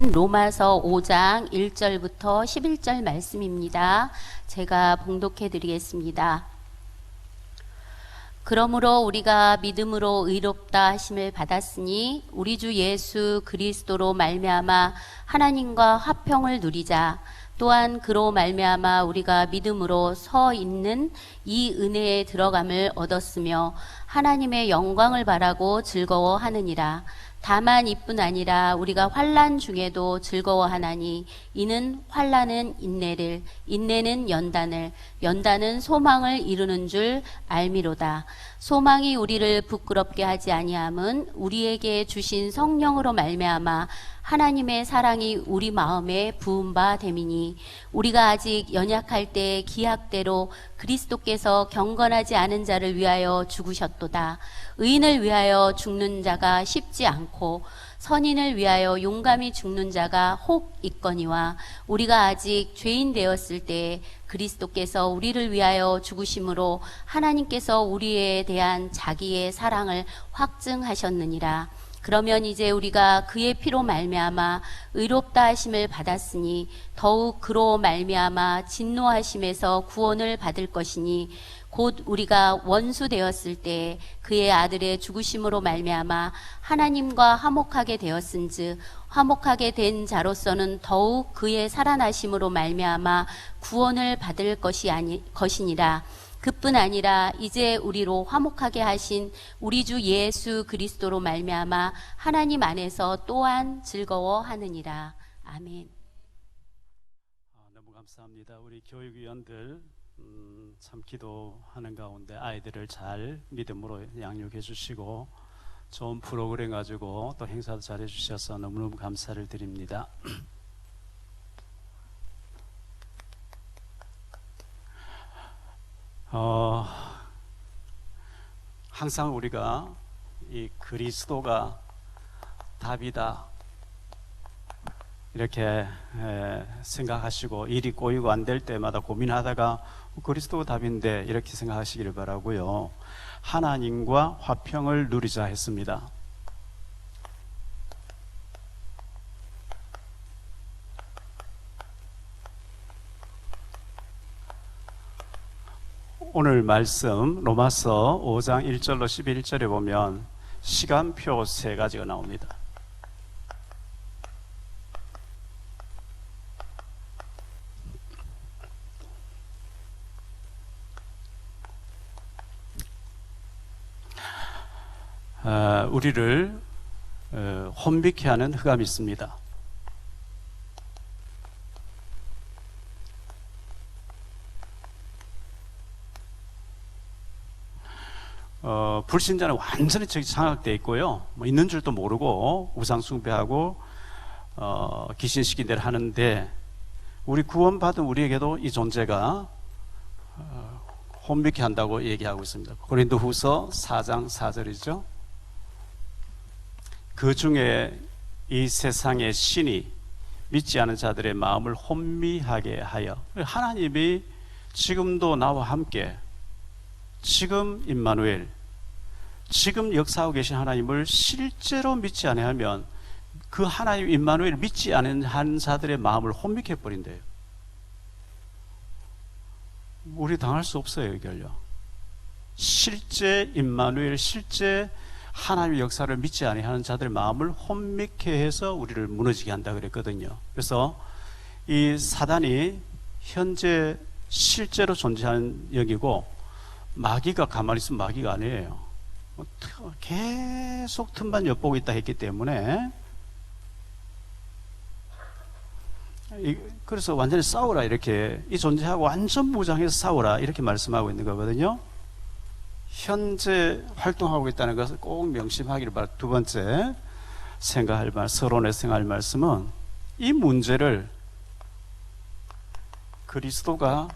로마서 5장 1절부터 11절 말씀입니다. 제가 봉독해 드리겠습니다. 그러므로 우리가 믿음으로 의롭다 하심을 받았으니 우리 주 예수 그리스도로 말미암아 하나님과 화평을 누리자. 또한 그로 말미암아 우리가 믿음으로 서 있는 이 은혜에 들어감을 얻었으며 하나님의 영광을 바라고 즐거워하느니라. 다만 이뿐 아니라 우리가 환난 중에도 즐거워하나니 이는 환난은 인내를, 인내는 연단을, 연단은 소망을 이루는 줄 알미로다. 소망이 우리를 부끄럽게 하지 아니함은 우리에게 주신 성령으로 말미암아 하나님의 사랑이 우리 마음에 부은 바 됨이니 우리가 아직 연약할 때 기약대로 그리스도께서 경건하지 않은 자를 위하여 죽으셨도다. 의인을 위하여 죽는 자가 쉽지 않고 선인을 위하여 용감히 죽는 자가 혹 있거니와 우리가 아직 죄인 되었을 때 그리스도께서 우리를 위하여 죽으심으로 하나님께서 우리에 대한 자기의 사랑을 확증하셨느니라. 그러면 이제 우리가 그의 피로 말미암아 의롭다 하심을 받았으니 더욱 그로 말미암아 진노하심에서 구원을 받을 것이니 곧 우리가 원수 되었을 때 그의 아들의 죽으심으로 말미암아 하나님과 화목하게 되었은즉 화목하게 된 자로서는 더욱 그의 살아나심으로 말미암아 구원을 받을 것이니라. 그뿐 아니라 이제 우리로 화목하게 하신 우리 주 예수 그리스도로 말미암아 하나님 안에서 또한 즐거워하느니라. 아멘. 너무 감사합니다. 우리 교육위원들 참 기도하는 가운데 아이들을 잘 믿음으로 양육해 주시고 좋은 프로그램 가지고 또 행사도 잘 해주셔서 너무너무 감사를 드립니다. 항상 우리가 이 그리스도가 답이다 이렇게 생각하시고 일이 꼬이고 안 될 때마다 고민하다가 그리스도가 답인데 이렇게 생각하시기를 바라고요. 하나님과 화평을 누리자 했습니다. 오늘 말씀 로마서 5장 1절로 11절에 보면 시간표 3가지가 나옵니다. 우리를 혼미케 하는 흑암이 있습니다. 불신자는 완전히 장악되어 있고요. 있는 줄도 모르고 우상숭배하고 귀신 시킨 대로 하는데 우리 구원받은 우리에게도 이 존재가 혼미케 한다고 얘기하고 있습니다. 고린도후서 4장 4절이죠. 그 중에 이 세상의 신이 믿지 않은 자들의 마음을 혼미하게 하여 하나님이 지금도 나와 함께 지금 임마누엘 지금 역사하고 계신 하나님을 실제로 믿지 아니하면 그 하나님 임마누엘 믿지 않은 한 자들의 마음을 혼미케 해버린대요. 우리 당할 수 없어요. 이걸요. 실제 임마누엘 실제 하나님의 역사를 믿지 아니하는 자들의 마음을 혼미케 해서 우리를 무너지게 한다 그랬거든요. 그래서 이 사단이 현재 실제로 존재하는 영이고 마귀가 가만히 있으면 마귀가 아니에요. 계속 틈만 엿보고 있다 했기 때문에 그래서 완전히 싸우라 이렇게 이 존재하고 완전 무장해서 싸우라 이렇게 말씀하고 있는 거거든요. 현재 활동하고 있다는 것을 꼭 명심하기를 바랍니다. 두 번째 서론에 생각할 말씀은 이 문제를 그리스도가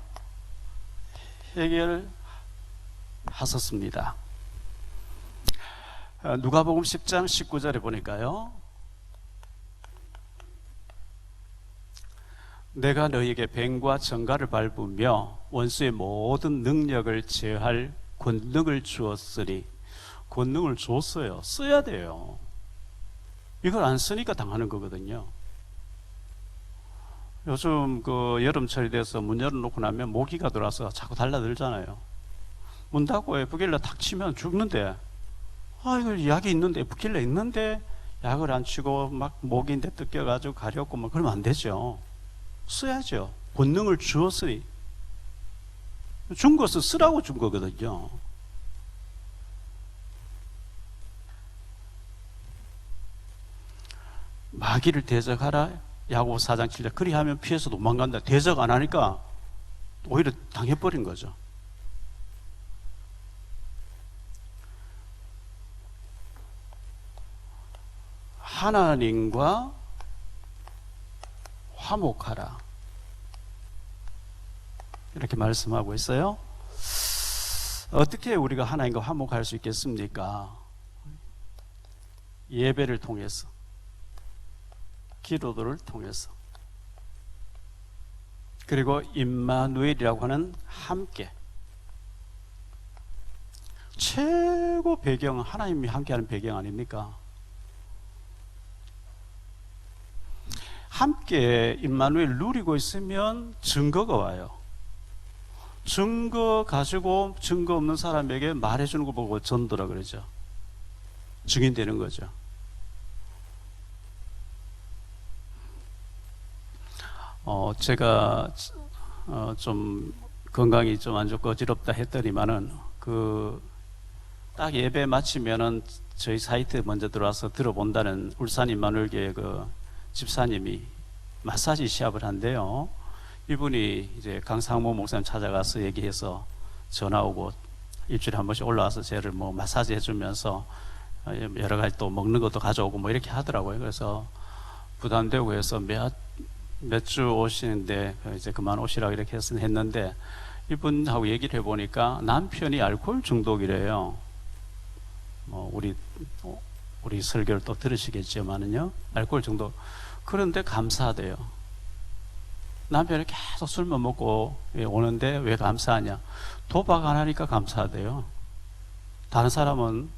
해결하셨습니다. 누가복음 10장 19절에 보니까요. 내가 너희에게 뱀과 정갈을 밟으며 원수의 모든 능력을 제할 권능을 주었으니 권능을 줬어요. 써야 돼요. 이걸 안 쓰니까 당하는 거거든요. 요즘 그 여름철이 돼서 문 열어놓고 나면 모기가 들어와서 자꾸 달라들잖아요. 문 닫고 에프길레 탁 치면 죽는데, 아, 이거 약이 있는데, 에프길레 있는데, 약을 안 치고 막 모기인데 뜯겨가지고 가렵고 뭐 그러면 안 되죠. 써야죠. 본능을 주었으니. 준 것은 쓰라고 준 거거든요. 마귀를 대적하라. 야고보 4장 7절. 그리하면 피해서 도망간다. 대적 안 하니까 오히려 당해버린 거죠. 하나님과 화목하라. 이렇게 말씀하고 있어요. 어떻게 우리가 하나님과 화목할 수 있겠습니까? 예배를 통해서, 기도들을 통해서, 그리고 임마누엘이라고 하는 함께. 최고 배경, 하나님이 함께하는 배경 아닙니까? 함께 임마누엘 누리고 있으면 증거가 와요. 증거 가지고 증거 없는 사람에게 말해주는 거 보고 전도라 그러죠. 증인되는 거죠. 제가 좀 건강이 좀 안 좋고 어지럽다 했더니만은 딱 예배 마치면은 저희 사이트 먼저 들어와서 들어본다는 울산 임마누엘교회 그 집사님이 마사지 시합을 한대요. 이분이 이제 강상모 목사님 찾아가서 얘기해서 전화 오고 일주일에 한 번씩 올라와서 저를 뭐 마사지 해주면서 여러 가지 또 먹는 것도 가져오고 뭐 이렇게 하더라고요. 그래서 부담되고 해서 몇 주 오시는데 이제 그만 오시라고 이렇게 했는데 이분하고 얘기를 해보니까 남편이 알코올 중독이래요. 뭐 우리 설교를 또 들으시겠지만은요, 알코올 중독. 그런데 감사하대요. 남편이 계속 술만 먹고 오는데 왜 감사하냐? 도박 안 하니까 감사하대요. 다른 사람은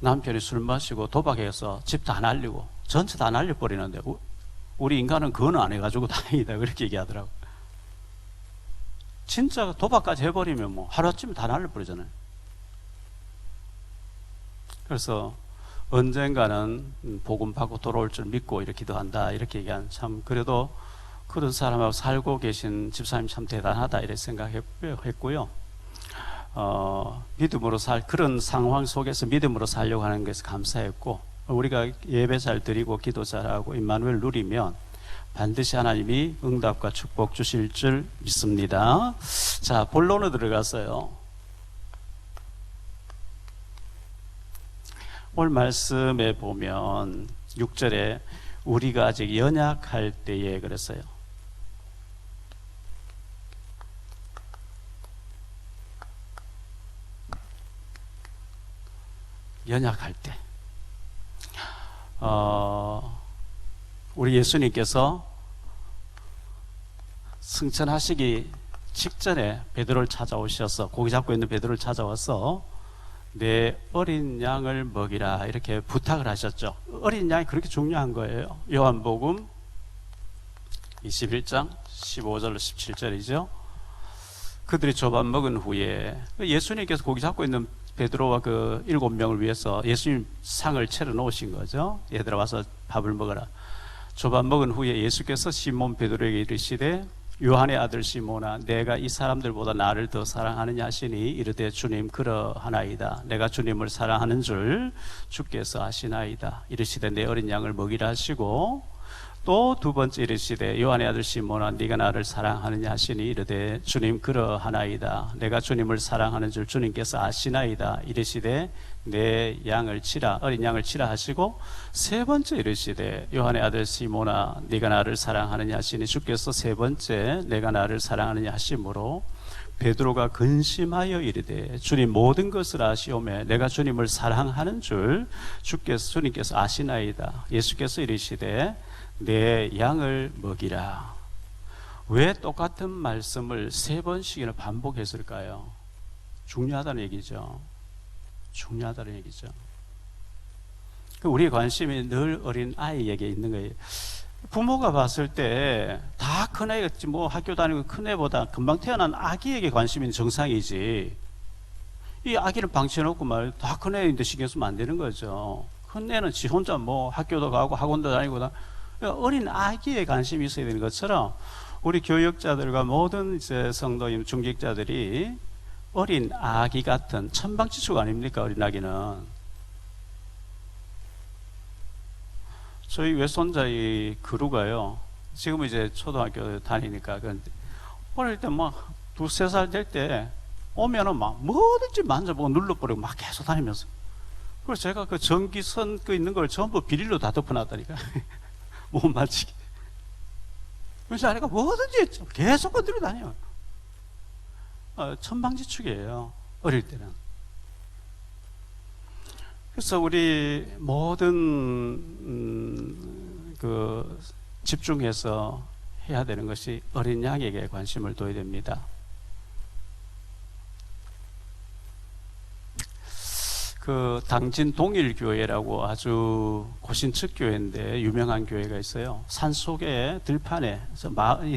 남편이 술 마시고 도박해서 집 다 날리고 전체 다 날려버리는데 우리 인간은 그건 안 해가지고 다행이다 그렇게 얘기하더라고. 진짜 도박까지 해버리면 뭐 하루아침에 다 날려버리잖아요. 그래서 언젠가는 복음 받고 돌아올 줄 믿고 이렇게 기도한다 이렇게 얘기한, 참 그래도 그런 사람하고 살고 계신 집사님 참 대단하다 이렇게 생각했고요. 믿음으로 그런 상황 속에서 믿음으로 살려고 하는 것에 감사했고, 우리가 예배 잘 드리고 기도 잘하고 임마누엘 누리면 반드시 하나님이 응답과 축복 주실 줄 믿습니다. 자, 본론으로 들어갔어요. 오늘 말씀에 보면 6절에 우리가 아직 연약할 때에 그랬어요. 연약할 때. 우리 예수님께서 승천하시기 직전에 베드로를 찾아오셔서, 고기 잡고 있는 베드로를 찾아와서 내 어린 양을 먹이라 이렇게 부탁을 하셨죠. 어린 양이 그렇게 중요한 거예요. 요한복음 21장 15절로 17절이죠. 그들이 조반 먹은 후에 예수님께서 고기 잡고 있는 베드로와 그 7명을 위해서 예수님 상을 차려 놓으신 거죠. 얘들아 와서 밥을 먹어라. 조반 먹은 후에 예수께서 시몬 베드로에게 이르시되 요한의 아들 시몬아, 내가 이 사람들보다 나를 더 사랑하느냐 하시니 이르되 주님 그러하나이다. 내가 주님을 사랑하는 줄 주께서 아시나이다. 이르시되 내 어린 양을 먹이라 하시고, 또 두 번째 이르시되 요한의 아들 시몬아, 네가 나를 사랑하느냐 하시니 이르되 주님 그러하나이다. 내가 주님을 사랑하는 줄 주님께서 아시나이다. 이르시되 내 양을 치라, 어린 양을 치라 하시고, 세 번째 이르시되 요한의 아들 시몬아, 네가 나를 사랑하느냐 하시니 주께서 세 번째 내가 나를 사랑하느냐 하심으로 베드로가 근심하여 이르되 주님 모든 것을 아시오매 내가 주님을 사랑하는 줄 주님께서 아시나이다. 예수께서 이르시되 내 양을 먹이라. 왜 똑같은 말씀을 세 번씩이나 반복했을까요? 중요하다는 얘기죠. 중요하다는 얘기죠. 우리의 관심이 늘 어린 아이에게 있는 거예요. 부모가 봤을 때 다 다 큰애겠지. 뭐 학교 다니고 큰애보다 금방 태어난 아기에게 관심이 정상이지. 이 아기를 방치해놓고 말 다 큰애인데 신경 쓰면 안 되는 거죠. 큰애는 지 혼자 뭐 학교도 가고 학원도 다니고 다 어린 아기에 관심이 있어야 되는 것처럼 우리 교역자들과 모든 이제 성도님 중직자들이 어린 아기 같은 천방지축 아닙니까? 어린 아기는. 저희 외손자의 그루가요. 지금 이제 초등학교 다니니까 어릴 때 막 두세 살 될 때 오면은 막 뭐든지 만져보고 눌러버리고 막 계속 다니면서. 그래서 제가 그 전기선 그 있는 걸 전부 비닐로 다 덮어놨다니까. 못 맞히게. 그래서 아내가 뭐든지 계속 건드려 다녀요. 천방지축이에요. 어릴 때는. 그래서 우리 모든 그 집중해서 해야 되는 것이 어린 양에게 관심을 둬야 됩니다. 그 당진 동일교회라고 아주 고신측 교회인데 유명한 교회가 있어요. 산 속에 들판에,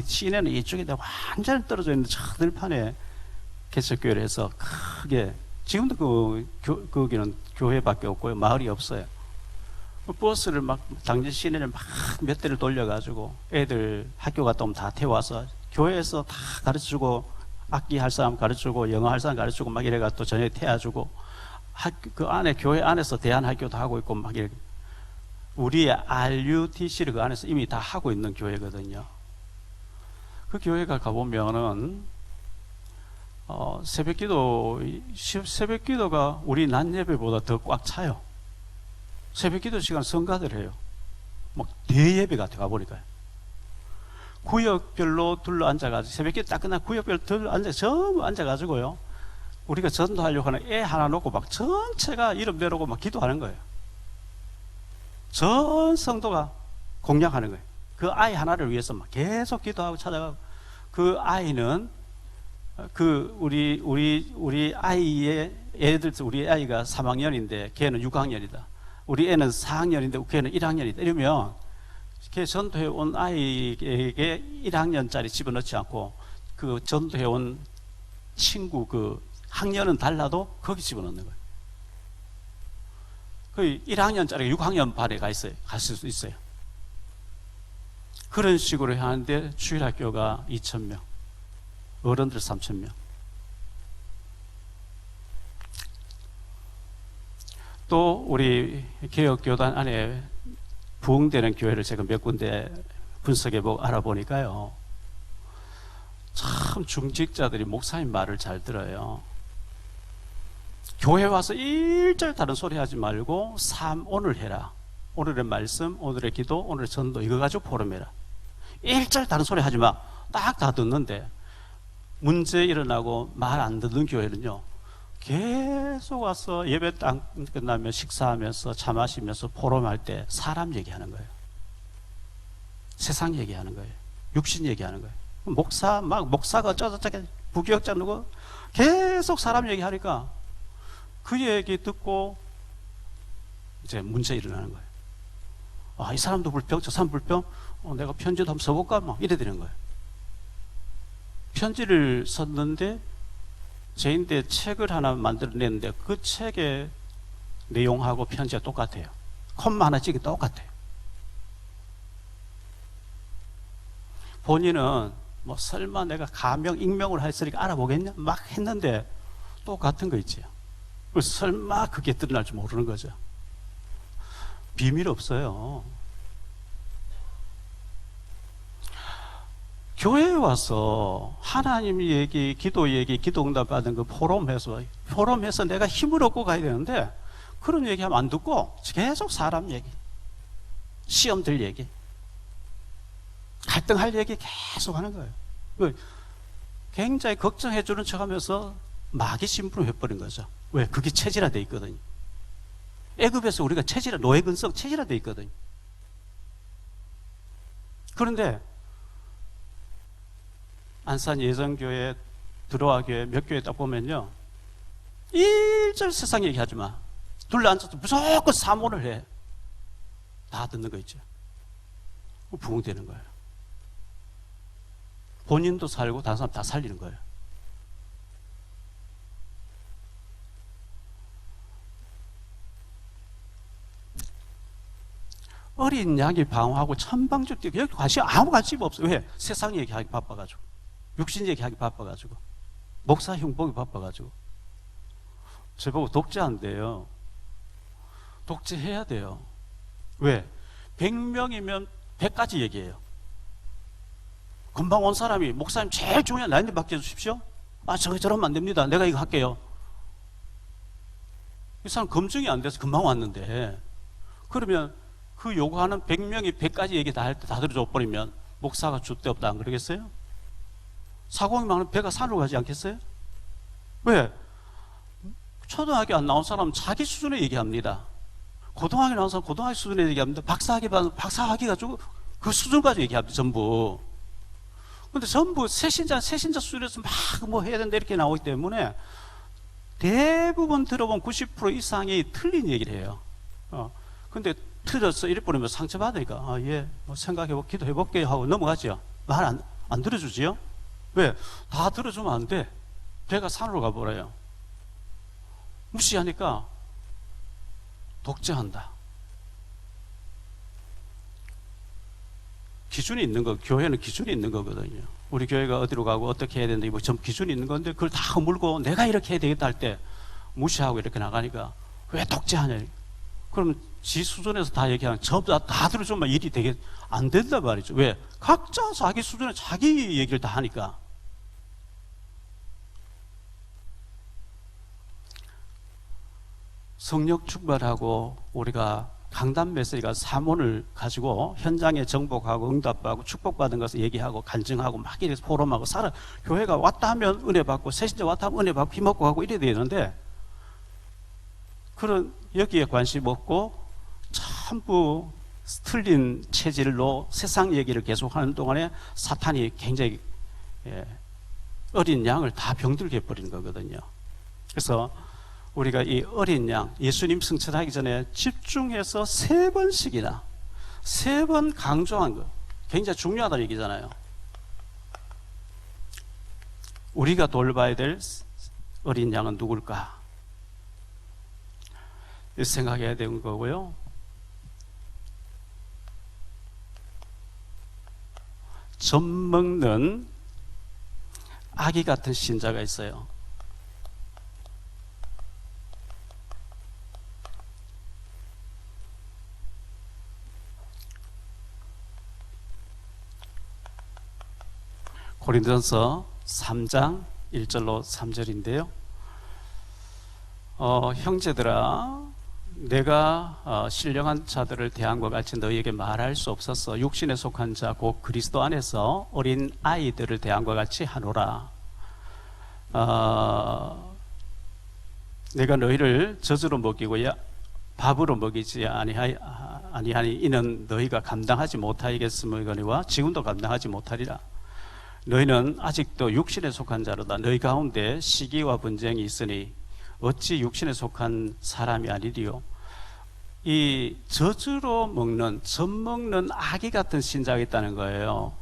시내는 이쪽에 완전히 떨어져 있는 저 들판에 개척교회를 해서 크게, 지금도 거기는 교회밖에 없고요. 마을이 없어요. 버스를 막 당진 시내를 막 몇 대를 돌려가지고 애들 학교 갔다 오면 다 태워와서 교회에서 다 가르쳐주고, 악기 할 사람 가르쳐주고, 영어 할 사람 가르쳐주고 막 이래가 또 저녁에 태워주고, 그 안에 교회 안에서 대안학교도 하고 있고 막 이렇게 우리의 RUTC를 그 안에서 이미 다 하고 있는 교회거든요. 그 교회가 가보면은 새벽기도가 우리 낮 예배보다 더 꽉 차요. 새벽기도 시간 성가들 해요. 막 대예배 같아 가보니까요. 구역별로 둘러 앉아가지고 새벽기도 딱 끝나 구역별로 전부 앉아가지고요. 우리가 전도하려고 하는 애 하나 놓고 막 전체가 이름 내놓고 막 기도하는 거예요. 전 성도가 공략하는 거예요. 그 아이 하나를 위해서 막 계속 기도하고 찾아가고, 그 아이는 그 우리 아이의 애들, 우리 아이가 3학년인데 걔는 6학년이다. 우리 애는 4학년인데 걔는 1학년이다. 이러면 걔 전도해 온 아이에게 1학년짜리 집어넣지 않고 그 전도해 온 친구 그 학년은 달라도 거기 집어넣는 거예요. 그 1학년짜리가 6학년 반에 갔을 수 있어요. 그런 식으로 하는데 주일학교가 2,000명, 어른들 3,000명. 또 우리 개혁교단 안에 부흥되는 교회를 제가 몇 군데 분석해보고 알아보니까요, 참 중직자들이 목사님 말을 잘 들어요. 교회 와서 일절 다른 소리 하지 말고 오늘 해라. 오늘의 말씀, 오늘의 기도, 오늘의 전도 이거 가지고 포럼해라. 일절 다른 소리 하지 마. 딱 다 듣는데 문제 일어나고 말 안 듣는 교회는요, 계속 와서 예배 딱 끝나면 식사하면서 차 마시면서 포럼할 때 사람 얘기하는 거예요. 세상 얘기하는 거예요. 육신 얘기하는 거예요. 목사가 어쩌고저쩌고 부교역자 누구 계속 사람 얘기하니까 그 얘기 듣고 이제 문제 일어나는 거예요. 이 사람도 불평, 저 사람 불평, 내가 편지도 한번 써볼까? 막 이래 되는 거예요. 편지를 썼는데 제인데 책을 하나 만들어냈는데 그 책의 내용하고 편지가 똑같아요. 콤마 하나 찍기 똑같아요. 본인은 뭐 설마 내가 가명, 익명으로 했으니까 알아보겠냐? 막 했는데 똑같은 거 있지요. 설마 그게 드러날 줄 모르는 거죠. 비밀 없어요. 교회에 와서 하나님 얘기, 기도 얘기, 기도 응답 받은 그 포럼해서 내가 힘을 얻고 가야 되는데 그런 얘기하면 안 듣고 계속 사람 얘기, 시험들 얘기, 갈등할 얘기 계속 하는 거예요. 굉장히 걱정해주는 척하면서 마귀 심부름 해버린 거죠. 왜? 그게 체질화되어 있거든요. 애굽에서 우리가 노예 근성 체질화되어 있거든요. 그런데 안산 예정교회, 들어와 교회 몇 교회 딱 보면요, 일절 세상 얘기하지 마. 둘러앉아서 무조건 사모를 해. 다 듣는 거 있죠. 부흥되는 거예요. 본인도 살고 다른 사람 다 살리는 거예요. 어린 양이 방황하고 천방죽 뛰고 여기 아무 관심 없어요. 왜? 세상 얘기하기 바빠가지고, 육신 얘기하기 바빠가지고, 목사 흉보기 바빠가지고. 저보고 독재한대요. 독재해야 돼요. 왜? 100명이면 100가지 얘기해요. 금방 온 사람이 목사님 제일 중요한 나한테 맡겨주십시오. 저러면 안 됩니다. 내가 이거 할게요. 이 사람 검증이 안 돼서 금방 왔는데, 그러면 그 요구하는 100명이 100가지 얘기 다 할 때 다 들어줘 버리면 목사가 줏대 없다 안 그러겠어요? 사공이 많으면 배가 산으로 가지 않겠어요? 왜? 초등학교 안 나온 사람은 자기 수준에 얘기합니다. 고등학교 나온 사람은 고등학교 수준에 얘기합니다. 박사학위 가지고 그 수준 가지고 얘기합니다. 전부. 근데 전부 세신자 수준에서 막 뭐 해야 된다 이렇게 나오기 때문에 대부분 들어본 90% 이상이 틀린 얘기를 해요. 근데 틀어서 이래 버리면 상처받으니까 예, 뭐 생각해보고 기도해볼게요 하고 넘어가죠. 말 안 들어주지요? 왜? 다 들어주면 안 돼. 배가 산으로 가버려요. 무시하니까 독재한다. 기준이 있는 거, 교회는 기준이 있는 거거든요. 우리 교회가 어디로 가고 어떻게 해야 된다, 전 기준이 있는 건데 그걸 다 허물고 내가 이렇게 해야 되겠다 할 때 무시하고 이렇게 나가니까 왜 독재하냐. 그러면 지 수준에서 다 얘기하면 전부 다 들어주면 일이 되게 안 된단 말이죠. 왜? 각자 자기 수준에 자기 얘기를 다 하니까. 성령 충만하고 우리가 강단 메시지가 사문을 가지고 현장에 정복하고 응답하고 축복받은 것을 얘기하고 간증하고 막 이렇게 포럼하고 교회가 왔다 하면 은혜 받고 새신자 왔다 하면 은혜 받고 힘먹고 가고 이래야 되는데 그런 여기에 관심 없고 전부 틀린 체질로 세상 얘기를 계속하는 동안에 사탄이 굉장히 어린 양을 다 병들게 해버리는 거거든요. 그래서 우리가 이 어린 양, 예수님 승천하기 전에 집중해서 3번씩이나 3번 강조한 거 굉장히 중요하다는 얘기잖아요. 우리가 돌봐야 될 어린 양은 누굴까? 생각해야 되는 거고요. 젖먹는 아기 같은 신자가 있어요. 고린도전서 3장 1절로 3절인데요. 형제들아, 내가 신령한 자들을 대한 것 같이 너희에게 말할 수 없었어. 육신에 속한 자 곧 그리스도 안에서 어린 아이들을 대한 것 같이 하노라. 내가 너희를 젖으로 먹이고 밥으로 먹이지 아니하니 이는 너희가 감당하지 못하겠음이거니와 지금도 감당하지 못하리라. 너희는 아직도 육신에 속한 자로다. 너희 가운데 시기와 분쟁이 있으니 어찌 육신에 속한 사람이 아니리요. 이 젖으로 먹는, 젖먹는 아기 같은 신자가 있다는 거예요.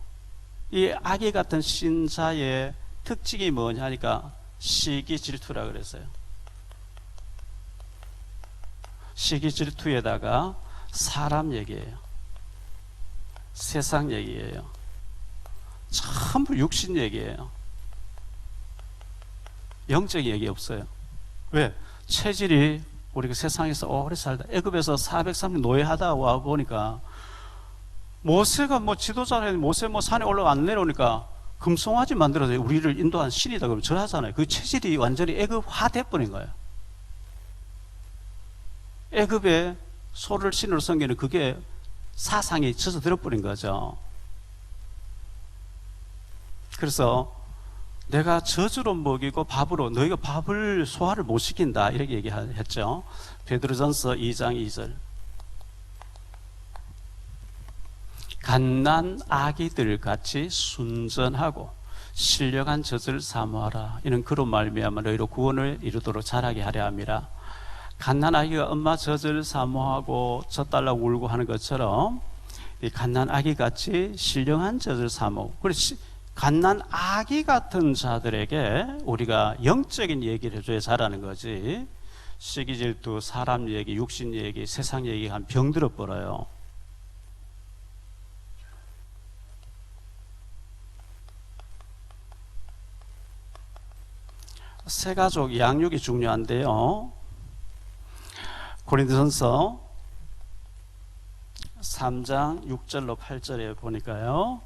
이 아기 같은 신자의 특징이 뭐냐 하니까 시기 질투라 그랬어요. 시기 질투에다가 사람 얘기예요. 세상 얘기예요. 전부 육신 얘기예요. 영적인 얘기 없어요. 왜? 체질이 우리가 세상에서 오래 살다 애굽에서 430 노예하다 와 보니까 모세가 뭐 지도자라는 모세 뭐 산에 올라가 안 내려오니까 금송아지 만들어서 우리를 인도한 신이다 그러면 절하잖아요. 그 체질이 완전히 애굽화 돼버린 거예요. 애굽에 소를 신으로 섬기는 그게 사상이 젖어 들어버린 거죠. 그래서 내가 젖으로 먹이고 밥으로 너희가 밥을 소화를 못 시킨다 이렇게 얘기했죠. 베드로전서 2장 2절. 갓난 아기들 같이 순전하고 신령한 젖을 사모하라. 이는 그로 말미암아 너희로 구원을 이루도록 자라게 하려 함이라. 갓난 아기가 엄마 젖을 사모하고 젖달라고 울고 하는 것처럼 이 갓난 아기 같이 신령한 젖을 사모. 그래서 갓난 아기 같은 자들에게 우리가 영적인 얘기를 해줘야 잘하는 거지. 시기 질투, 사람 얘기, 육신 얘기, 세상 얘기하면 병들어 버려요. 새가족 양육이 중요한데요. 고린도전서 3장 6절로 8절에 보니까요.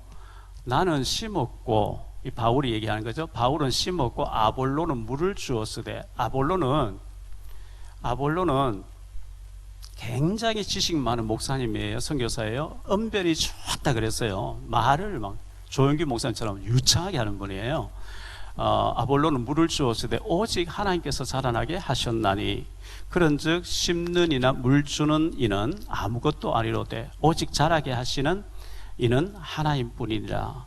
나는 심었고, 이 바울이 얘기하는 거죠. 바울은 심었고 아볼로는 물을 주었으되, 아볼로는 굉장히 지식 많은 목사님이에요. 선교사예요. 언변이 좋다 그랬어요. 말을 막 조영기 목사님처럼 유창하게 하는 분이에요. 아볼로는 물을 주었으되 오직 하나님께서 자라나게 하셨나니 그런즉 심는 이나 물 주는 이는 아무것도 아니로되 오직 자라게 하시는 이는 하나님뿐이니라.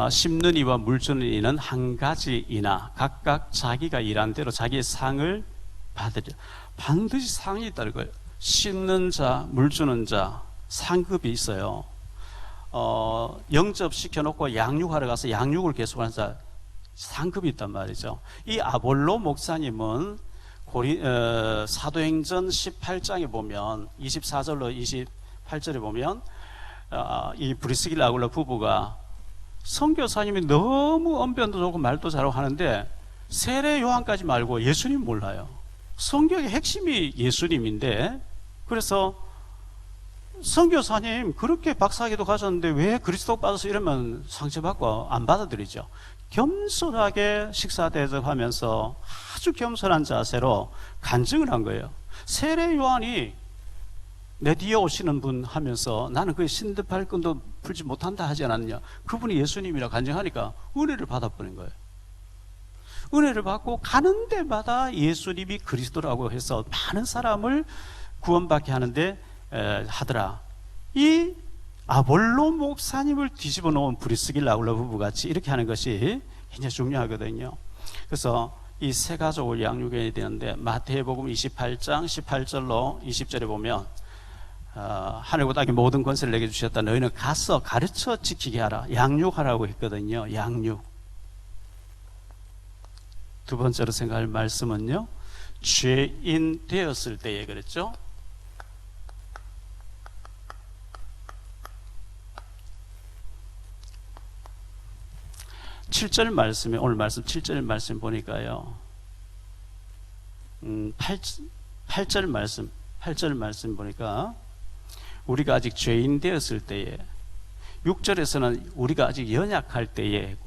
심는 이와 물 주는 이는 한 가지이나 각각 자기가 일한 대로 자기의 상을 받으리라. 반드시 상이 있다는 거예요. 심는 자, 물 주는 자, 상급이 있어요. 영접 시켜놓고 양육하러 가서 양육을 계속하는 자, 상급이 있단 말이죠. 이 아볼로 목사님은 사도행전 18장에 보면 24절로 28절에 보면 이 브리스길라 아굴라 부부가 선교사님이 너무 언변도 좋고 말도 잘하고 하는데 세례 요한까지 말고 예수님 몰라요. 성경의 핵심이 예수님인데, 그래서 선교사님 그렇게 박사학위도 가졌는데 왜 그리스도 받아서 이러면 상처받고 안 받아들이죠. 겸손하게 식사 대접하면서 아주 겸손한 자세로 간증을 한 거예요. 세례 요한이 내 뒤에 오시는 분 하면서 나는 그 신드팔끈도 풀지 못한다 하지 않았느냐. 그분이 예수님이라 간증하니까 은혜를 받아버린 거예요. 은혜를 받고 가는 데마다 예수님이 그리스도라고 해서 많은 사람을 구원받게 하는데 하더라. 이 아볼로 목사님을 뒤집어 놓은 브리스길라 아굴라 부부같이 이렇게 하는 것이 굉장히 중요하거든요. 그래서 이 세 가족을 양육해야 되는데 마태복음 28장 18절로 20절에 보면 하늘과 땅의 모든 권세를 내게 주셨다. 너희는 가서 가르쳐 지키게 하라. 양육하라고 했거든요. 양육. 두 번째로 생각할 말씀은요, 죄인 되었을 때에 그랬죠. (7절) 말씀에, 오늘 말씀 7절 말씀 보니까요, 8절 말씀 보니까 우리가 아직 죄인 되었을 때에, 6절에서는 우리가 아직 연약할 때에,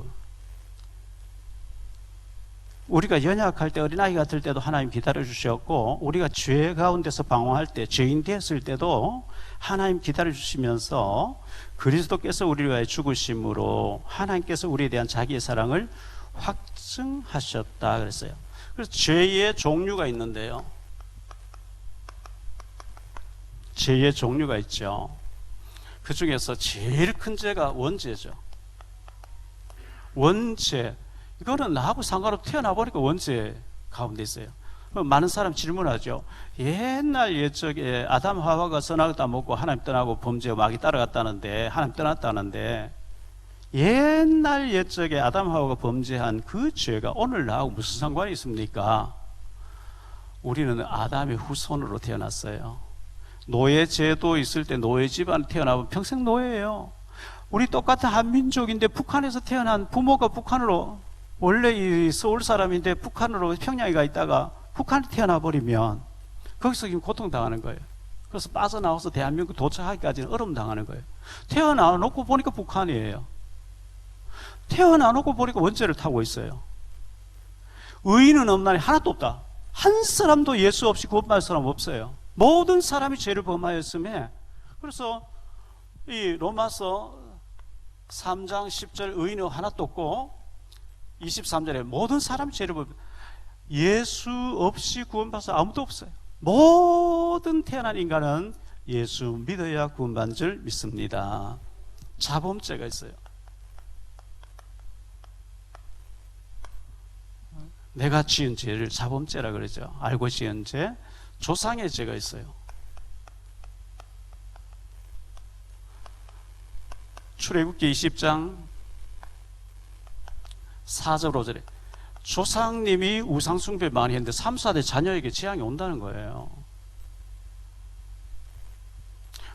우리가 연약할 때 어린아이 같을 때도 하나님 기다려 주셨고, 우리가 죄 가운데서 방황할 때, 죄인 되었을 때도 하나님 기다려 주시면서 그리스도께서 우리를 위하여 죽으심으로 하나님께서 우리에 대한 자기의 사랑을 확증하셨다 그랬어요. 그래서 죄의 종류가 있는데요, 죄의 종류가 있죠. 그 중에서 제일 큰 죄가 원죄죠. 원죄, 이거는 나하고 상관없이 태어나보니까 원죄 가운데 있어요. 많은 사람 질문하죠. 옛날 옛적에 아담 하와가 선악을 따먹고 하나님 떠나고 범죄와 마귀 따라갔다는데, 하나님 떠났다는데, 옛날 옛적에 아담 하와가 범죄한 그 죄가 오늘 나하고 무슨 상관이 있습니까? 우리는 아담의 후손으로 태어났어요. 노예 제도 있을 때 노예 집안 태어나면 평생 노예예요. 우리 똑같은 한민족인데 북한에서 태어난 부모가 북한으로, 원래 이 서울 사람인데 북한으로 평양에 가 있다가 북한에 태어나 버리면 거기서 지금 고통당하는 거예요. 그래서 빠져나와서 대한민국 도착하기까지는 어려움 당하는 거예요. 태어나 놓고 보니까 북한이에요. 태어나 놓고 보니까 원죄를 타고 있어요. 의인은 없나니 하나도 없다. 한 사람도 예수 없이 구원받을 사람 없어요. 모든 사람이 죄를 범하였음에, 그래서 이 로마서 3장 10절 의인은 하나도 없고 23절에 모든 사람이 죄를 범, 예수 없이 구원받을 아무도 없어요. 모든 태어난 인간은 예수 믿어야 구원받는 줄 믿습니다. 자범죄가 있어요. 내가 지은 죄를 자범죄라 그러죠. 알고 지은 죄, 조상의 죄가 있어요. 출애굽기 20장 4절 5절에 조상님이 우상숭배 많이 했는데 3, 4대 자녀에게 재앙이 온다는 거예요.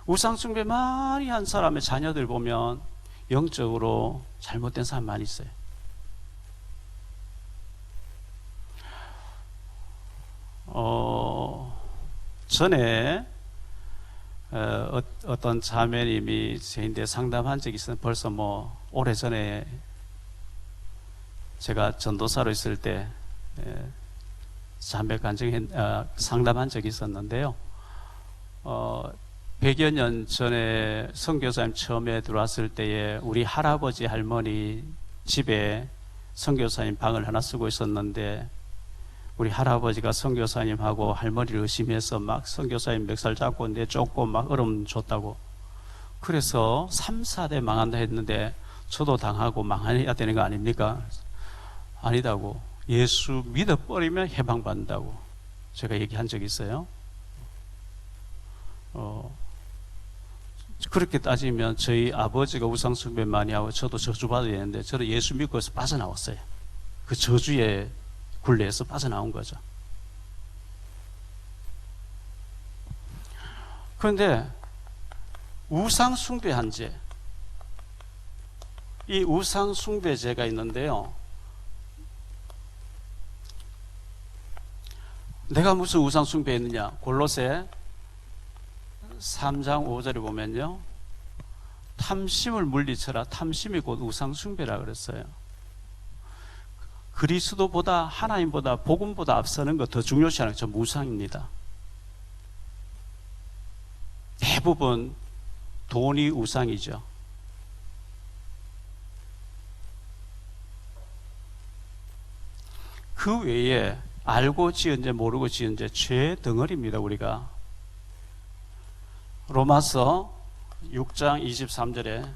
우상숭배 많이 한 사람의 자녀들 보면 영적으로 잘못된 사람 많이 있어요. 전에 어떤 자매님이 저한테 상담한 적이 있어요. 벌써 오래전에 제가 전도사로 있을 때 자매 상담한 적이 있었는데요. 100여 년 전에 선교사님 처음에 들어왔을 때에 우리 할아버지 할머니 집에 선교사님 방을 하나 쓰고 있었는데 우리 할아버지가 선교사님하고 할머니를 의심해서 막 선교사님 멱살 잡고 내쫓고 막 얼음 줬다고. 그래서 3, 4대 망한다 했는데 저도 당하고 망해야 되는 거 아닙니까? 아니다고. 예수 믿어버리면 해방받는다고 제가 얘기한 적이 있어요. 그렇게 따지면 저희 아버지가 우상숭배 많이 하고 저도 저주받아야 되는데 저도 예수 믿고서 빠져나왔어요. 그 저주의 굴레에서 빠져나온 거죠. 그런데 우상숭배한 죄, 이 우상숭배죄가 있는데요. 내가 무슨 우상숭배했느냐? 골로새 3장 5절에 보면요, 탐심을 물리쳐라. 탐심이 곧 우상숭배라 그랬어요. 그리스도보다, 하나님보다, 복음보다 앞서는 것 더 중요시하는 게 전부 우상입니다. 대부분 돈이 우상이죠. 그 외에 알고 지은 죄, 모르고 지은 죄, 죄 덩어리입니다. 우리가 로마서 6장 23절에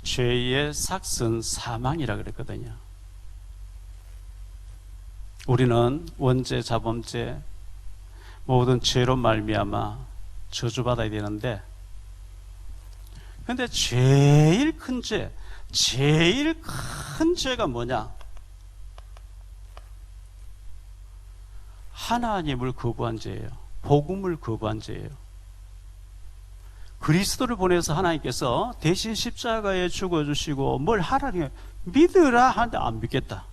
죄의 삭은 사망이라 그랬거든요. 우리는 원죄, 자범죄, 모든 죄로 말미암아 저주받아야 되는데, 근데 제일 큰 죄, 제일 큰 죄가 뭐냐? 하나님을 거부한 죄예요. 복음을 거부한 죄예요. 그리스도를 보내서 하나님께서 대신 십자가에 죽어주시고 뭘 하라니 믿으라 하는데 안 믿겠다.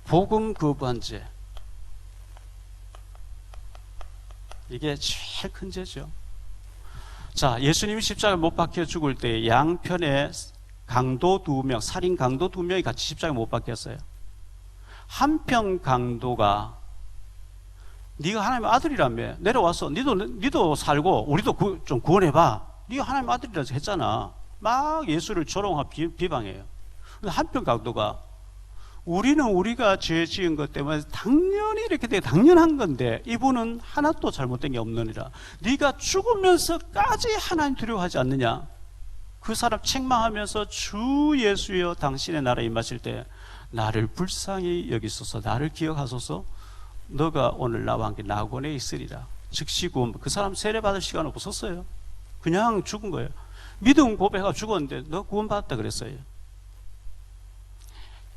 복음 거부한 죄, 이게 제일 큰 죄죠. 자, 예수님이 십자가에 못 박혀 죽을 때 양편에 강도 2명, 살인 강도 2명이 같이 십자가에 못 박혔어요. 한편 강도가 네가 하나님의 아들이라며 내려와서 니도 살고 우리도 좀 구원해봐. 네가 하나님의 아들이라 했잖아. 막 예수를 조롱하고 비방해요. 근데 한편 강도가 우리는 우리가 죄 지은 것 때문에 당연히 이렇게 되게 당연한 건데 이분은 하나도 잘못된 게 없느니라. 네가 죽으면서까지 하나님 두려워하지 않느냐. 그 사람 책망하면서 주 예수여 당신의 나라에 임하실 때 나를 불쌍히 여기소서, 나를 기억하소서. 너가 오늘 나와 함께 낙원에 있으리라. 즉시 구원. 그 사람 세례받을 시간 없었어요. 그냥 죽은 거예요. 믿음 고백하고 죽었는데 너 구원받았다 그랬어요.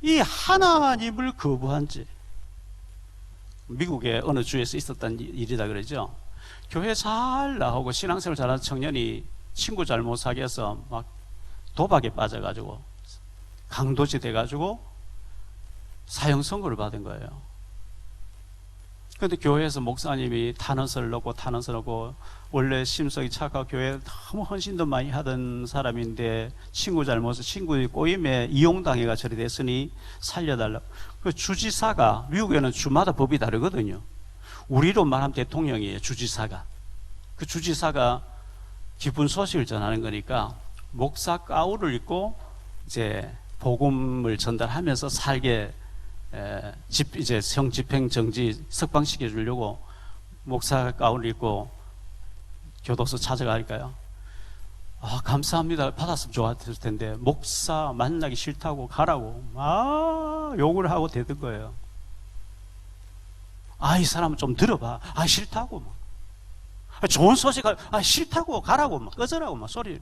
이 하나님을 거부한 죄, 미국의 어느 주에서 있었던 일이다 그러죠. 교회 잘 나오고 신앙생활 잘하는 청년이 친구 잘못 사귀어서 막 도박에 빠져가지고 강도지 돼가지고 사형 선고를 받은 거예요. 그런데 교회에서 목사님이 탄원서를 넣고 원래 심성이 착하고 교회에 너무 헌신도 많이 하던 사람인데 친구 잘못해서 친구의 꼬임에 이용당해가 처리 됐으니 살려달라고. 그 주지사가, 미국에는 주마다 법이 다르거든요. 우리로 말하면 대통령이에요. 주지사가. 그 주지사가 기쁜 소식을 전하는 거니까 목사 가운을 입고 이제 복음을 전달하면서 살게 이제 집행정지 석방시켜 주려고 목사 가운을 입고 교도소 찾아가니까요. 아, 감사합니다. 받았으면 좋았을 텐데 목사 만나기 싫다고 가라고 욕을 하고 대든 거예요. 이 사람은 좀 들어봐. 싫다고 좋은 소식 싫다고 가라고 꺼져라고 소리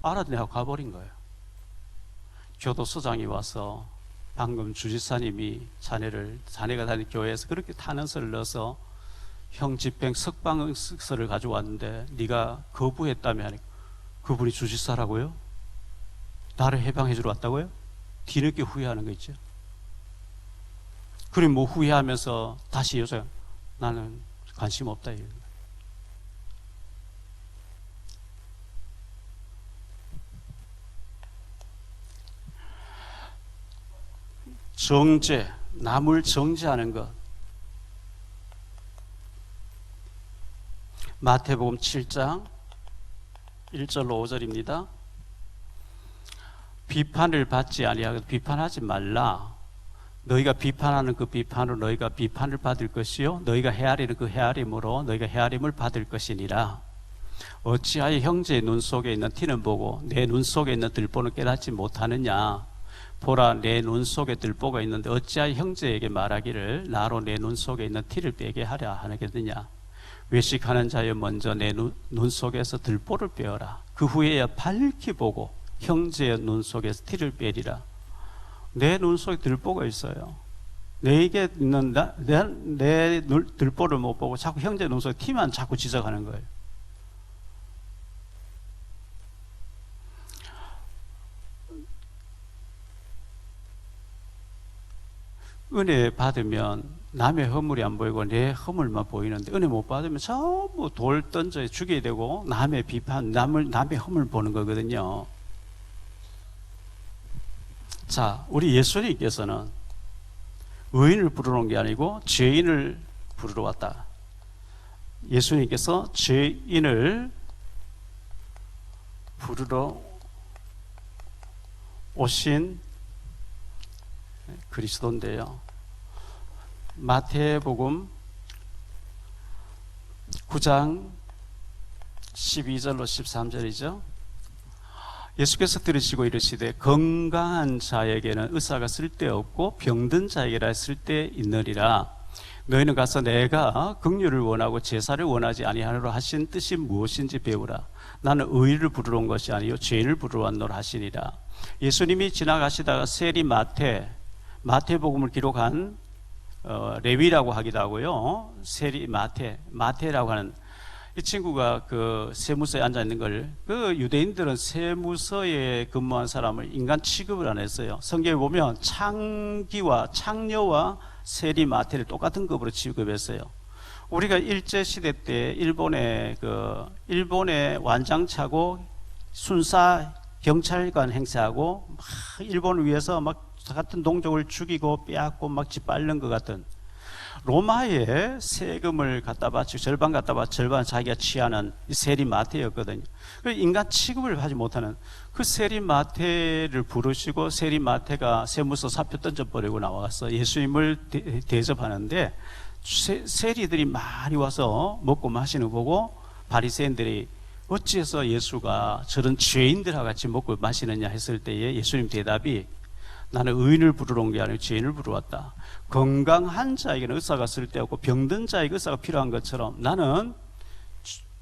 알아듣네 하고 가버린 거예요. 교도소장이 와서 방금 주지사님이 자네가 다니는 교회에서 그렇게 탄원서를 넣어서 형 집행 석방서를 가져왔는데 네가 거부했다며 하니까 그분이 주지사라고요? 나를 해방해 주러 왔다고요? 뒤늦게 후회하는 거 있죠. 그럼 뭐 후회하면서 다시 여자 나는 관심 없다 이런 거예요. 정죄, 남을 정죄하는 것. 마태복음 7장 1절로 5절입니다. 비판을 받지 아니하고 비판하지 말라. 너희가 비판하는 그 비판으로 너희가 비판을 받을 것이요 너희가 헤아리는 그 헤아림으로 너희가 헤아림을 받을 것이니라. 어찌하여 형제의 눈 속에 있는 티는 보고 내 눈 속에 있는 들보는 깨닫지 못하느냐. 보라, 내 눈 속에 들보가 있는데 어찌하여 형제에게 말하기를 나로 내 눈 속에 있는 티를 빼게 하랴 하겠느냐. 외식하는 자여 먼저 내 눈 속에서 들보를 빼어라. 그 후에야 밝히 보고 형제의 눈 속에서 티를 빼리라. 내 눈 속에 들보가 있어요. 내게 있는 내 들보를 못 보고 자꾸 형제 눈 속에 티만 자꾸 지적하는 거예요. 은혜 받으면 남의 허물이 안 보이고 내 허물만 보이는데 은혜 못 받으면 전부 돌 던져 죽여야 되고 남의 비판, 남의 허물 보는 거거든요. 자, 우리 예수님께서는 의인을 부르러 온 게 아니고 죄인을 부르러 왔다. 예수님께서 죄인을 부르러 오신 그리스도인데요. 마태복음 9장 12절로 13절이죠. 예수께서 들으시고 이르시되 건강한 자에게는 의사가 쓸데없고 병든 자에게라 쓸데있느니라. 너희는 가서 내가 긍휼을 원하고 제사를 원하지 아니하노라 하신 뜻이 무엇인지 배우라. 나는 의인을 부르러 온 것이 아니요 죄인을 부르러 왔노라 하시니라. 예수님이 지나가시다가 세리 마태복음을 기록한 레위라고 하기도 하고요. 세리 마태라고 하는 이 친구가 그 세무서에 앉아 있는 걸 그 유대인들은 세무서에 근무한 사람을 인간 취급을 안 했어요. 성경에 보면 창녀와 세리 마태를 똑같은 급으로 취급했어요. 우리가 일제 시대 때 일본의 완장차고 순사 경찰관 행세하고 막 일본을 위해서 막 같은 동족을 죽이고 빼앗고 막 짓밟는 것 같은 로마에 세금을 갖다 바치고 절반 갖다 바치고 절반 자기가 취하는 세리 마태였거든요. 인간 취급을 하지 못하는 그 세리 마태를 부르시고 세리 마태가 세무서 사표 던져버리고 나와서 예수님을 대접하는데 세리들이 많이 와서 먹고 마시는 거 보고 바리새인들이 어찌해서 예수가 저런 죄인들과 같이 먹고 마시느냐 했을 때에 예수님 대답이 나는 의인을 부르러 온 게 아니고 죄인을 부르러 왔다. 건강한 자에게는 의사가 쓸데없고 병든 자에게 의사가 필요한 것처럼 나는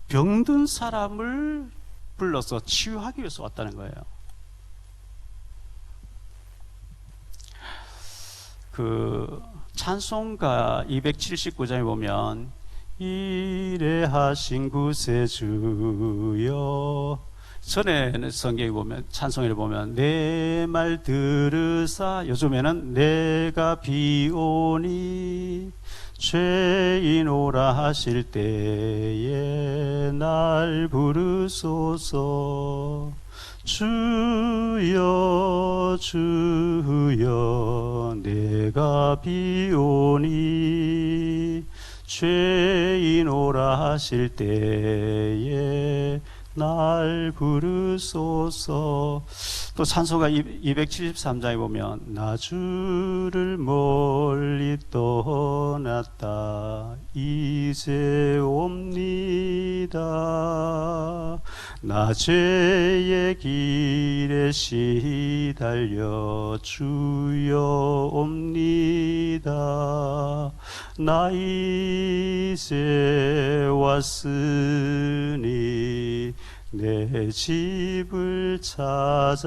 병든 사람을 불러서 치유하기 위해서 왔다는 거예요. 그 찬송가 279장에 보면 이레하신 구세주여, 전에는 성경에 보면 찬송에 보면 내 말 들으사, 요즘에는 내가 비오니 죄인 오라 하실 때에 날 부르소서. 주여 주여 내가 비오니 죄인 오라 하실 때에 날 부르소서. 또 찬송가 273장에 보면 나 주를 멀리 떠났다 이제 옵니다. 나 죄의 길에 시달려 주여 옵니다. 나 이제 왔으니 내 집을 찾아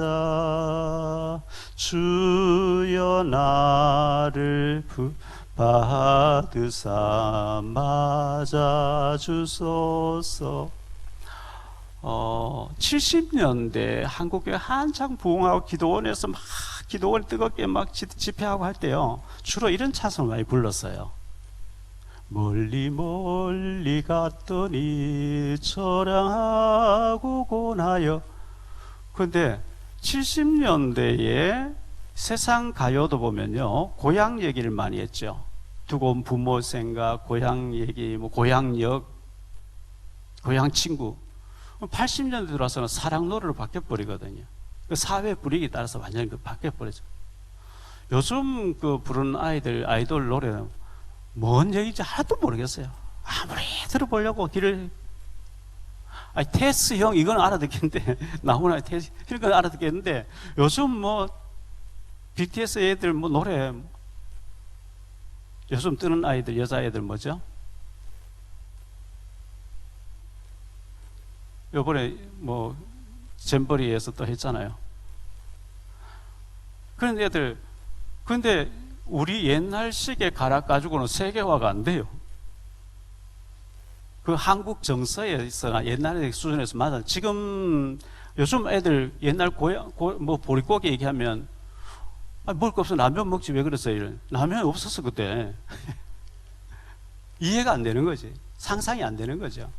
주여 나를 받으사 맞아주소서. 70년대 한국교회 한창 부흥하고 기도원에서 막 기도원 뜨겁게 막 집회하고 할 때요, 주로 이런 찬송을 많이 불렀어요. 멀리 멀리 갔더니 처량하고 고나여. 근데 70년대에 세상 가요도 보면요, 고향 얘기를 많이 했죠. 두고 부모 생각, 고향 얘기, 뭐 고향역, 고향 친구. 80년대 들어와서는 사랑 노래로 바뀌어버리거든요. 그 사회 분위기에 따라서 완전히 바뀌어버리죠. 요즘 그 부르는 아이돌 노래는 뭔 얘기인지 하나도 모르겠어요. 아무리 들어보려고 테스 형 이건 알아듣겠는데, 나훈아 테스 이런 건 알아듣겠는데, 요즘 뭐 BTS 애들 뭐 노래, 요즘 뜨는 아이들, 여자애들 뭐죠? 요번에 뭐 잼버리에서 또 했잖아요. 그런 애들, 근데 우리 옛날식의 가락 가지고는 세계화가 안 돼요. 그 한국 정서에서나 옛날의 수준에서 맞아. 지금 요즘 애들 옛날 뭐 보릿고기 얘기하면 먹을 거 없어 라면 먹지 왜 그랬어요? 라면 없었어 그때. 이해가 안 되는 거지. 상상이 안 되는 거죠.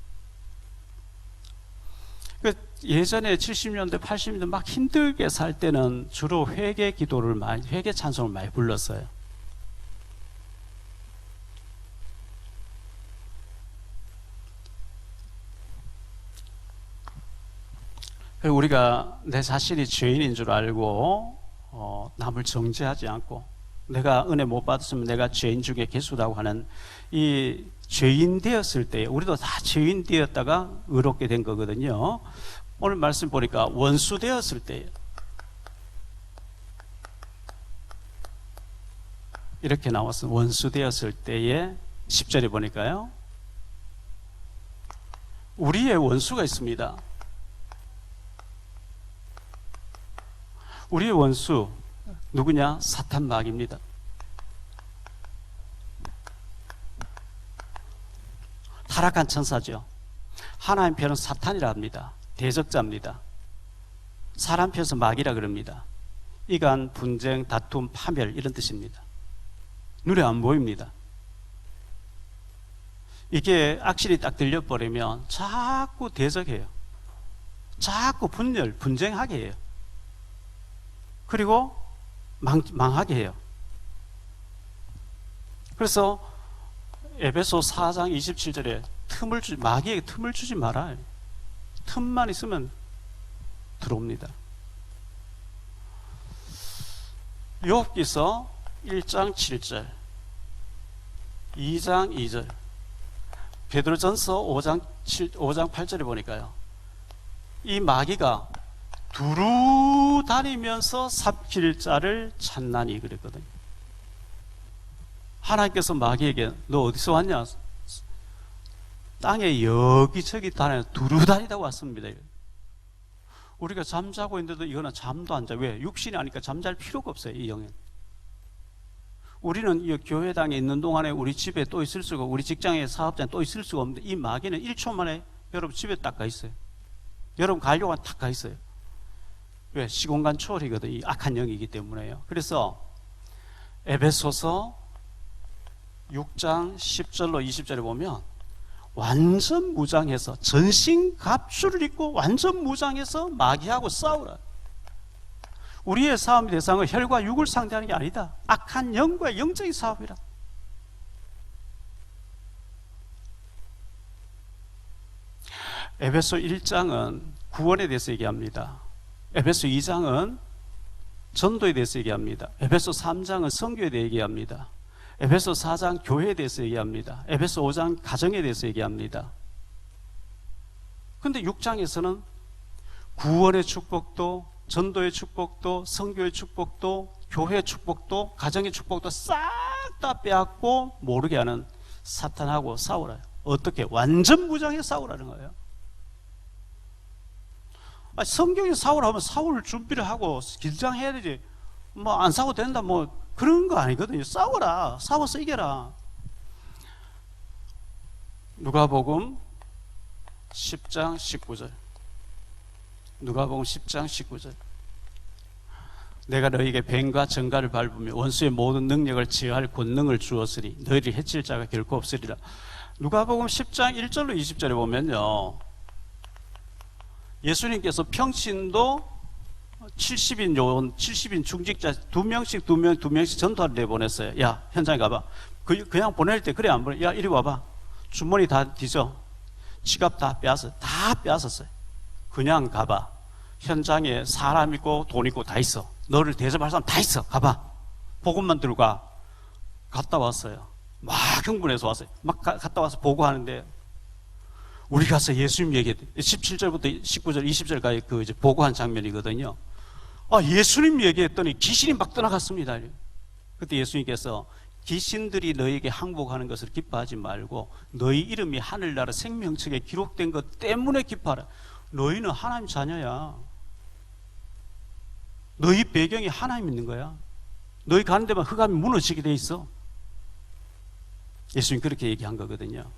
예전에 70년대, 80년대 막 힘들게 살 때는 주로 회개 기도를 회개 찬송을 많이 불렀어요. 우리가 내 자신이 죄인인 줄 알고 남을 정죄하지 않고, 내가 은혜 못 받았으면 내가 죄인 중에 개수다고 하는 이 죄인 되었을 때, 우리도 다 죄인 되었다가 의롭게 된 거거든요. 오늘 말씀 보니까 원수 되었을 때, 이렇게 나왔어. 원수 되었을 때에 10절에 보니까요, 우리의 원수가 있습니다. 우리의 원수 누구냐? 사탄 마귀입니다. 타락한 천사죠. 하나님 편은 사탄이라 합니다. 대적자입니다. 사람 편에서 마귀라 그럽니다. 이간, 분쟁, 다툼, 파멸 이런 뜻입니다. 눈에 안 보입니다. 이게 악실이 딱 들려버리면 자꾸 대적해요. 자꾸 분쟁하게 해요. 그리고 망하게 해요. 그래서 에베소 4장 27절에 마귀에게 틈을 주지 마라. 틈만 있으면 들어옵니다. 욥기서 1장 7절, 2장 2절, 베드로전서 5장 8절에 보니까요, 이 마귀가 두루 다니면서 삽킬 자를 찾나니 그랬거든요. 하나님께서 마귀에게 너 어디서 왔냐? 땅에 여기저기 두루 다니다고 왔습니다. 우리가 잠자고 있는데도 이거는 잠도 안 자. 왜? 육신이 아니까 잠잘 필요가 없어요. 이 영은. 우리는 이 교회당에 있는 동안에 우리 집에 또 있을 수가, 우리 직장에 사업장에 또 있을 수가 없는데, 이 마귀는 1초 만에 여러분 집에 딱 가 있어요. 여러분 가려고 하면 딱 가 있어요. 왜? 시공간 초월이거든. 이 악한 영이기 때문에요. 그래서 에베소서 6장 10절로 20절에 보면 완전 무장해서, 전신 갑주를 입고 완전 무장해서 마귀하고 싸우라. 우리의 싸움의 대상은 혈과 육을 상대하는 게 아니다. 악한 영과 영적인 싸움이라. 에베소 1장은 구원에 대해서 얘기합니다. 에베소 2장은 전도에 대해서 얘기합니다. 에베소 3장은 선교에 대해 얘기합니다. 에베소 4장 교회에 대해서 얘기합니다. 에베소 5장 가정에 대해서 얘기합니다. 그런데 6장에서는 구원의 축복도, 전도의 축복도, 선교의 축복도, 교회의 축복도, 가정의 축복도 싹 다 빼앗고 모르게 하는 사탄하고 싸우라. 어떻게? 완전 무장해 싸우라는 거예요. 성경에 사울하면 사울 준비를 하고 길장해야 되지. 뭐 안 싸워도 된다 뭐 그런 거 아니거든요. 싸워라. 싸워서 이겨라. 누가복음 10장 19절. 누가복음 10장 19절. 내가 너희에게 뱀과 정갈을 밟으며 원수의 모든 능력을 제어할 권능을 주었으니 너희를 해칠 자가 결코 없으리라. 누가복음 10장 1절로 20절에 보면요, 예수님께서 평신도 70인 요원, 70인 중직자 두 명씩 전도를 내보냈어요. 야, 현장에 가봐. 그냥 보낼 때 그래 안 보내. 야, 이리 와봐. 주머니 다 뒤져. 지갑 다 빼앗았어요. 그냥 가봐. 현장에 사람 있고 돈 있고 다 있어. 너를 대접할 사람 다 있어. 가봐. 복음만 들고 가. 갔다 왔어요. 막 흥분해서 왔어요. 막 갔다 와서 보고하는데, 우리 가서 예수님 얘기했대. 17절부터 19절, 20절까지 그 이제 보고한 장면이거든요. 예수님 얘기했더니 귀신이 막 떠나갔습니다. 그때 예수님께서 귀신들이 너희에게 항복하는 것을 기뻐하지 말고 너희 이름이 하늘나라 생명책에 기록된 것 때문에 기뻐하라. 너희는 하나님 자녀야. 너희 배경이 하나님 있는 거야. 너희 가는 데만 흑암이 무너지게 돼 있어. 예수님 그렇게 얘기한 거거든요.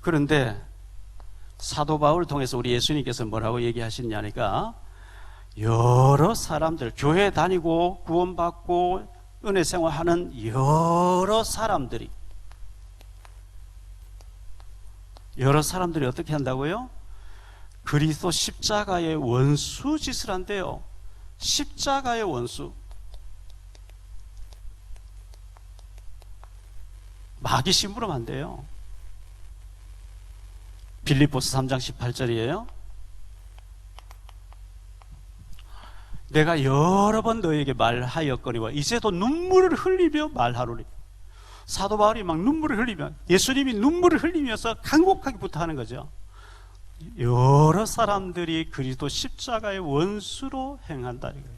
그런데 사도 바울을 통해서 우리 예수님께서 뭐라고 얘기하시냐니까, 여러 사람들, 교회 다니고 구원받고 은혜 생활하는 여러 사람들이 어떻게 한다고요? 그리스도 십자가의 원수 짓을 한대요. 십자가의 원수. 마귀 심부름 한대요. 빌립보서 3장 18절이에요. 내가 여러 번 너에게 말하였거니와 이제도 눈물을 흘리며 말하노니. 사도 바울이 막 눈물을 흘리며, 예수님이 눈물을 흘리면서 간곡하게 부탁하는 거죠. 여러 사람들이 그리스도 십자가의 원수로 행한다는 거예요.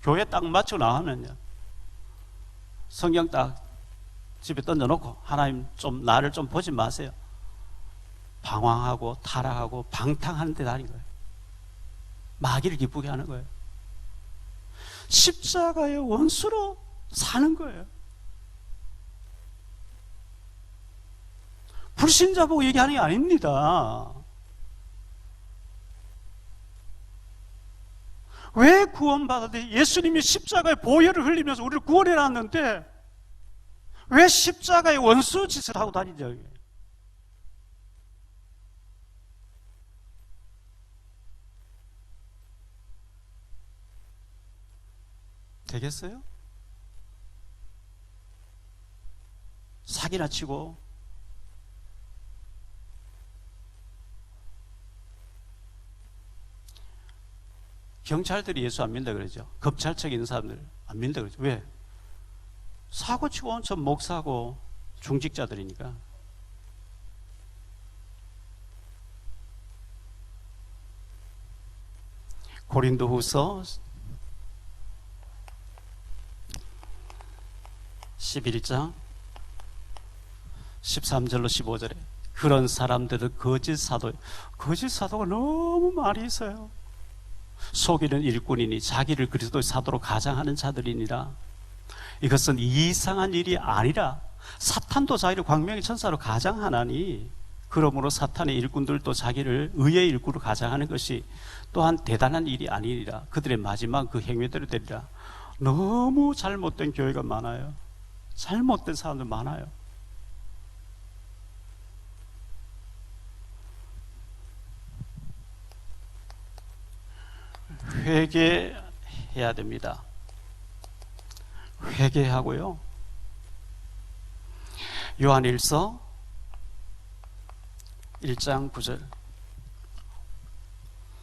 교회 딱 맞추고 나오면요, 성경 딱 집에 던져놓고 하나님 좀 나를 좀 보지 마세요. 방황하고 타락하고 방탕하는 데 다닌 거예요. 마귀를 기쁘게 하는 거예요. 십자가의 원수로 사는 거예요. 불신자 보고 얘기하는 게 아닙니다. 왜 구원받았는데, 예수님이 십자가의 보혈을 흘리면서 우리를 구원해 놨는데 왜 십자가의 원수 짓을 하고 다니냐. 되겠어요? 사기나 치고 경찰들이 예수 안 믿는다 그러죠. 검찰청에 있는 사람들 안 믿는다 그러죠. 왜? 사고 치고 온 전 목사고 중직자들이니까. 고린도후서 11장 13절로 15절에 그런 사람들은 거짓 사도가 너무 많이 있어요. 속이는 일꾼이니 자기를 그리스도의 사도로 가장하는 자들이니라. 이것은 이상한 일이 아니라 사탄도 자기를 광명의 천사로 가장하나니, 그러므로 사탄의 일꾼들도 자기를 의의 일꾼으로 가장하는 것이 또한 대단한 일이 아니니라. 그들의 마지막 그 행위대로 되리라. 너무 잘못된 교회가 많아요. 잘못된 사람들 많아요. 회개해야 됩니다. 회개하고요, 요한일서 1장 9절,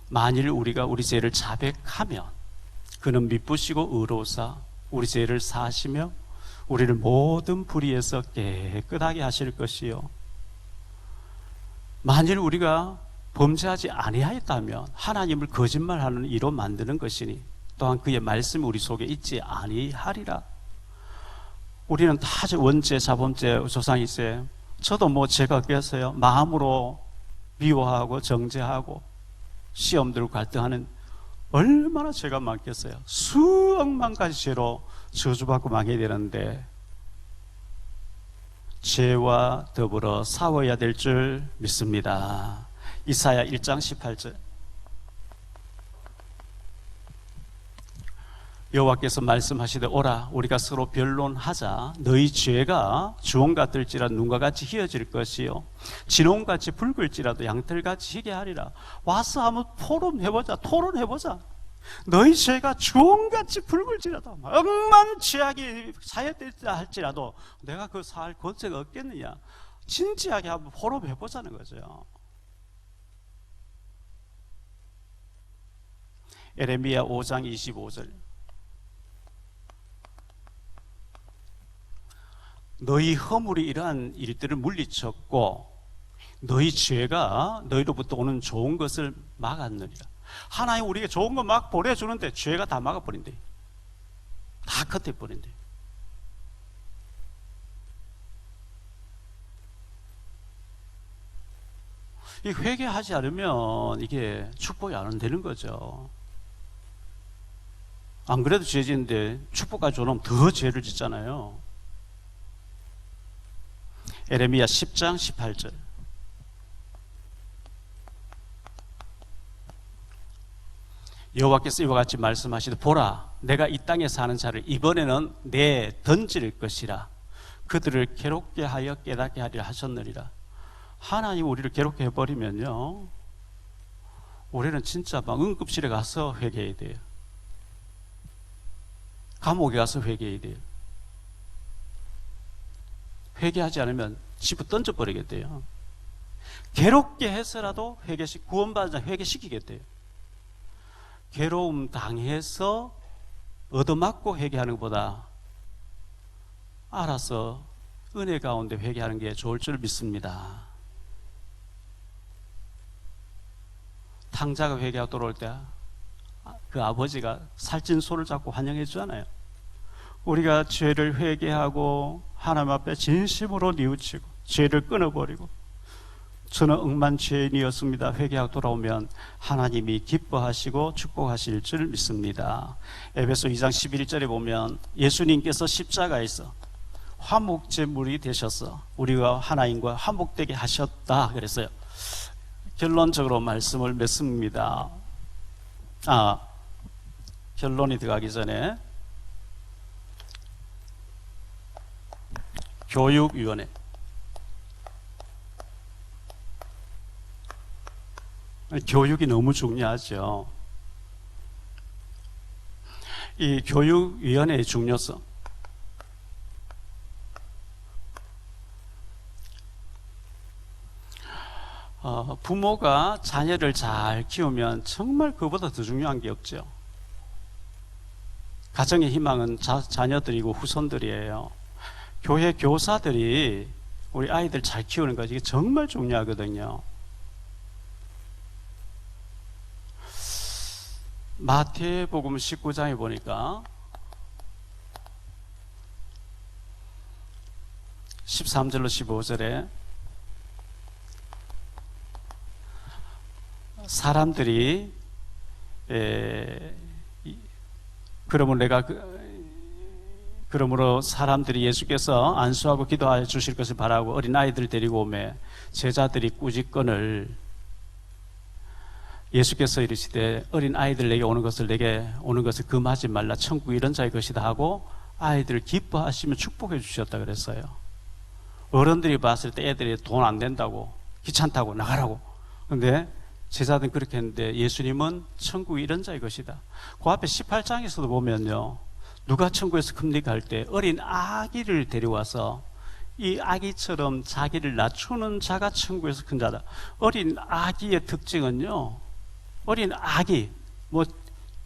만일 우리가 우리 죄를 자백하면 그는 미쁘시고 의로우사 우리 죄를 사하시며 우리를 모든 불의에서 깨끗하게 하실 것이요, 만일 우리가 범죄하지 아니하였다면 하나님을 거짓말하는 이로 만드는 것이니 또한 그의 말씀이 우리 속에 있지 아니하리라. 우리는 다 원죄, 자범죄, 조상이죄, 저도 뭐 죄가 깼어요. 마음으로 미워하고 정죄하고 시험들을 갈등하는 얼마나 죄가 많겠어요. 수억만 가지 죄로 저주받고 망해야 되는데 죄와 더불어 싸워야 될 줄 믿습니다. 이사야 1장 18절. 여호와께서 말씀하시되 오라 우리가 서로 변론하자. 너희 죄가 주홍 같을지라 눈과 같이 희어질 것이요 진홍같이 붉을지라도 양털같이 희게 하리라. 와서 한번 토론해보자. 너희 죄가 주홍같이 붉을지라도 억만취하게 사였다 할지라도 내가 그 사할 권세가 없겠느냐. 진지하게 한번 포럼해보자는 거죠. 에레미야 5장 25절. 너희 허물이 이러한 일들을 물리쳤고 너희 죄가 너희로부터 오는 좋은 것을 막았느니라. 하나님 우리에게 좋은 거 막 보내주는데 죄가 다 막아버린대. 다 컷해버린대. 이 회개하지 않으면 이게 축복이 안 되는 거죠. 안 그래도 죄 짓는데 축복까지 줘놓으면 더 죄를 짓잖아요. 에레미야 10장 18절. 여호와께서 이와 같이 말씀하시되 보라 내가 이 땅에 사는 자를 이번에는 내 던질 것이라. 그들을 괴롭게 하여 깨닫게 하리라 하셨느니라. 하나님 우리를 괴롭게 해버리면요 우리는 진짜 막 응급실에 가서 회개해야 돼요. 감옥에 가서 회개해야 돼요. 회개하지 않으면 집어 던져버리겠대요. 괴롭게 해서라도 구원받은 자 회개시키겠대요. 괴로움 당해서 얻어맞고 회개하는 것보다 알아서 은혜 가운데 회개하는 게 좋을 줄 믿습니다. 탕자가 회개하고 돌아올 때 그 아버지가 살찐 소를 잡고 환영해 주잖아요. 우리가 죄를 회개하고 하나님 앞에 진심으로 뉘우치고 죄를 끊어버리고 저는 억만죄인이었습니다 회개하고 돌아오면 하나님이 기뻐하시고 축복하실 줄 믿습니다. 에베소 2장 11절에 보면 예수님께서 십자가에서 화목제물이 되셔서 우리가 하나님과 화목되게 하셨다 그랬어요. 결론적으로 말씀을 맺습니다. 결론이 들어가기 전에 교육위원회 교육이 너무 중요하죠. 이 교육위원회의 중요성 부모가 자녀를 잘 키우면 정말 그보다 더 중요한 게 없죠. 가정의 희망은 자녀들이고 후손들이에요. 교회 교사들이 우리 아이들 잘 키우는 것 이게 정말 중요하거든요. 마태복음 19장에 보니까 13절로 15절에 사람들이 그러므로 사람들이 예수께서 안수하고 기도하여 주실 것을 바라고 어린 아이들을 데리고 오매 제자들이 꾸짖건을 예수께서 이르시되 어린 아이들 내게 오는 것을 금하지 말라 천국 이런 자의 것이다 하고 아이들을 기뻐하시며 축복해 주셨다 그랬어요. 어른들이 봤을 때 애들이 돈 안 된다고 귀찮다고 나가라고. 근데 제자들은 그렇게 했는데 예수님은 천국이 이런 자의 것이다. 그 앞에 18장에서도 보면요 누가 천국에서 큽니까 할 때 어린 아기를 데려와서 이 아기처럼 자기를 낮추는 자가 천국에서 큰 자다. 어린 아기의 특징은요 어린 아기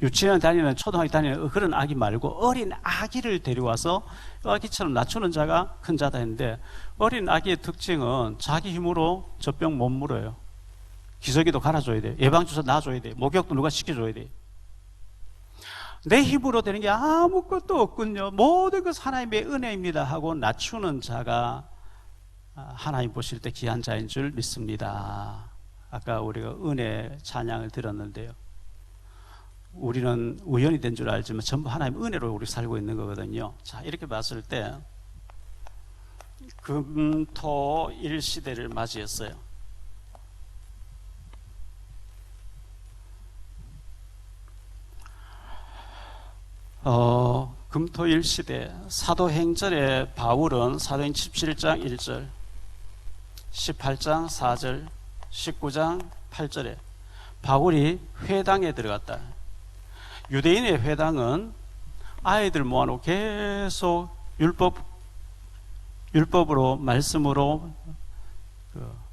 유치원 다니는 초등학교 다니는 그런 아기 말고 어린 아기를 데려와서 아기처럼 낮추는 자가 큰 자다 했는데 어린 아기의 특징은 자기 힘으로 젖병 못 물어요. 기저귀도 갈아줘야 돼. 예방주사 놔줘야 돼. 목욕도 누가 시켜줘야 돼. 내 힘으로 되는 게 아무것도 없군요. 모든 것은 하나님의 은혜입니다 하고 낮추는 자가 하나님 보실 때 귀한 자인 줄 믿습니다. 아까 우리가 은혜 찬양을 들었는데요. 우리는 우연이 된 줄 알지만 전부 하나님의 은혜로 우리 살고 있는 거거든요. 자, 이렇게 봤을 때 금토일 시대를 맞이했어요. 금토일 시대 사도행전의 바울은 사도행 17장 1절 18장 4절 19장 8절에 바울이 회당에 들어갔다. 유대인의 회당은 아이들 모아놓고 계속 율법으로 말씀으로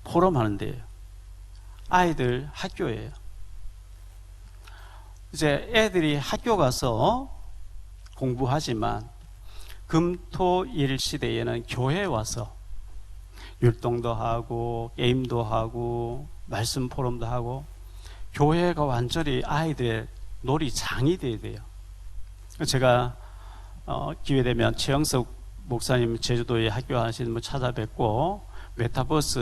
포럼하는 데예요. 아이들 학교예요. 이제 애들이 학교 가서 공부하지만 금토일 시대에는 교회에 와서 율동도 하고 게임도 하고 말씀 포럼도 하고 교회가 완전히 아이들의 놀이장이 돼야 돼요. 제가 기회되면 최영석 목사님 제주도에 학교 하시는 분 찾아뵙고 메타버스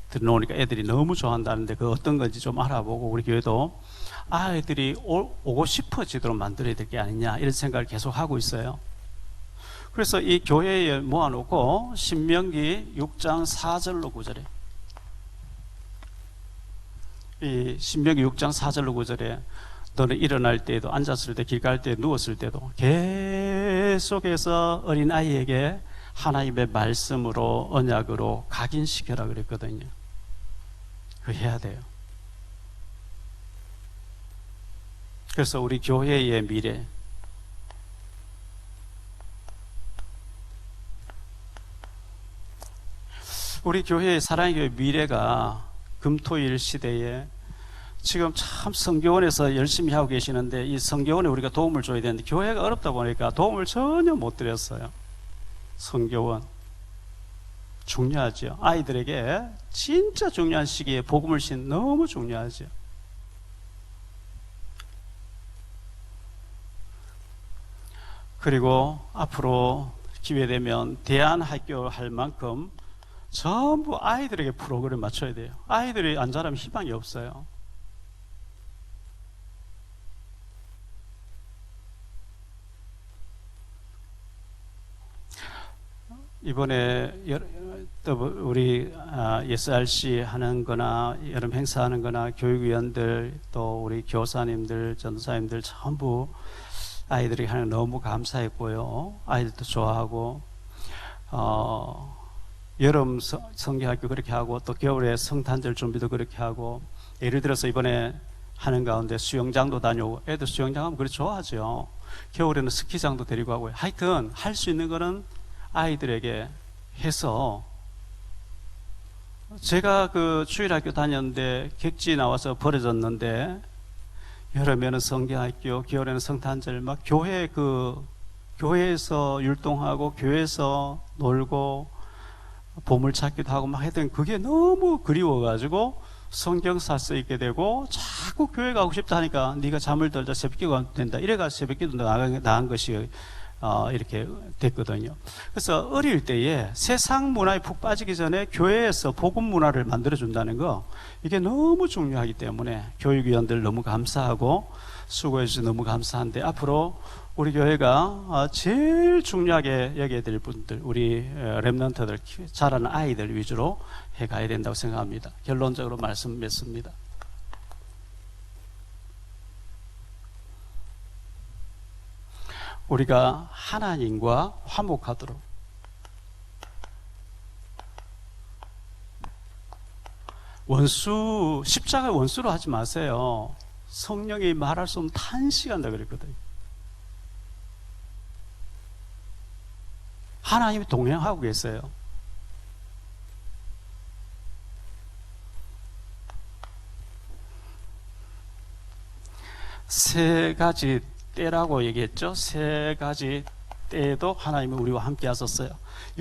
들어오니까 애들이 너무 좋아한다는데 그 어떤 건지 좀 알아보고 우리 교회도 아이들이 오고 싶어지도록 만들어야 될 게 아니냐 이런 생각을 계속 하고 있어요. 그래서 이 교회에 모아놓고 신명기 6장 4절로 9절에 이 신명기 6장 4절로 9절에 너는 일어날 때에도 앉았을 때 길 갈 때 누웠을 때도 계속해서 어린아이에게 하나님의 말씀으로 언약으로 각인시켜라 그랬거든요. 그거 해야 돼요. 그래서 우리 교회의 미래 우리 교회의 사랑의 교회 미래가 금토일 시대에 지금 참 성교원에서 열심히 하고 계시는데 이 성교원에 우리가 도움을 줘야 되는데 교회가 어렵다 보니까 도움을 전혀 못 드렸어요. 성교원 중요하죠. 아이들에게 진짜 중요한 시기에 복음을 신 너무 중요하죠. 그리고 앞으로 기회되면 대안학교 할 만큼 전부 아이들에게 프로그램 맞춰야 돼요. 아이들이 안 자라면 희망이 없어요. 이번에 또 우리 SRC 하는 거나 여름 행사하는 거나 교육위원들 또 우리 교사님들 전도사님들 전부 아이들이 하는 거 너무 감사했고요. 아이들도 좋아하고 여름 성경학교 그렇게 하고 또 겨울에 성탄절 준비도 그렇게 하고 예를 들어서 이번에 하는 가운데 수영장도 다녀오고 애들 수영장 하면 그렇게 좋아하죠. 겨울에는 스키장도 데리고 가고 하여튼 할 수 있는 거는 아이들에게 해서 제가 그 주일학교 다녔는데 객지 나와서 버려졌는데 여름에는 성경학교, 겨울에는 성탄절 막 교회에서 율동하고 교회에서 놀고 보물찾기도 하고 막 했더니 그게 너무 그리워가지고 성경사 쓰이게 되고 자꾸 교회 가고 싶다 하니까 네가 잠을 들자 새벽기도 안 된다 이래가지고 새벽기도 나간 것이 이렇게 됐거든요. 그래서 어릴 때에 세상 문화에 푹 빠지기 전에 교회에서 복음 문화를 만들어준다는 거 이게 너무 중요하기 때문에 교육위원들 너무 감사하고 수고해 주셔서 너무 감사한데 앞으로 우리 교회가 제일 중요하게 여겨야 될 분들 우리 렘넌트들 자라는 아이들 위주로 해가야 된다고 생각합니다. 결론적으로 말씀 맺습니다. 우리가 하나님과 화목하도록 십자가 원수로 하지 마세요. 성령이 말할 수 없는 탄식한다 그랬거든요. 하나님이 동행하고 계세요. 세 가지 때라고 얘기했죠. 세 가지 때에도 하나님이 우리와 함께 하셨어요.